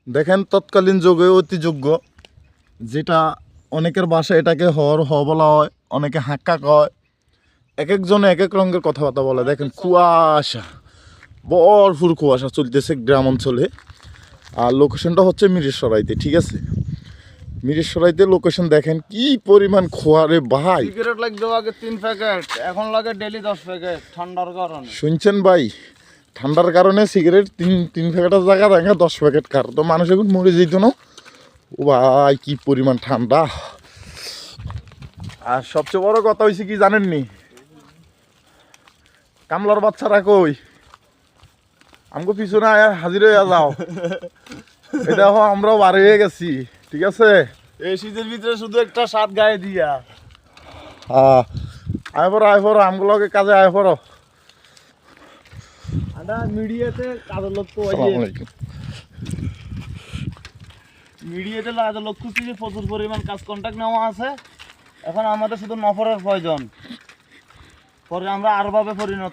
দেখেন তৎকালীন যুগে অতিযোগ্য, যেটা অনেকের বাসায় এটাকে হ বলা হয়, অনেকে হাক্কা কয়, এক একজনে এক এক রঙের কথাবার্তা বলে। দেখেন কুয়াশা, ভরপুর কুয়াশা চলতেছে গ্রাম অঞ্চলে। আর লোকেশনটা হচ্ছে মিরেশ্বরাইতে, ঠিক আছে? মিরেশ্বরাইতে লোকেশন দেখেন কি পরিমাণ খোয়া রে ভাই। সিগারেট লাগতো আগে 3 প্যাকেট, এখন লাগে ডেইলি 10 প্যাকেট ঠান্ডার কারণে। শুনছেন ভাই, ঠান্ডার কারণে সিগারেট তিন প্যাকেটের জায়গা দেখা 10 প্যাকেট খার, তো মানুষ এখন মরে যেত না। ও ভাই কি পরিমাণ ঠান্ডা। আর সবচেয়ে বড় কথা হয়েছে কি জানেননি, কামলার বাচ্চারা কই আমগো পিছনে হাজির হয়ে যাও। এটা আমরাও বার হয়ে গেছি, ঠিক আছে? এই শীতের ভিতরে শুধু একটা শার্ট গায়ে দিয়া আয় পড়ো আমগুলোকে কাজে আয় পড়ো। মিডিয়াতে কাজের লোক তো মিডিয়াতে কাজের লোক খুঁজছি, প্রচুর পরিমাণ কাজ কন্ট্যাক্ট নেওয়া আছে। এখন আমাদের শুধু নফরের প্রয়োজন, পরে আমরা আরো ভাবে পরিণত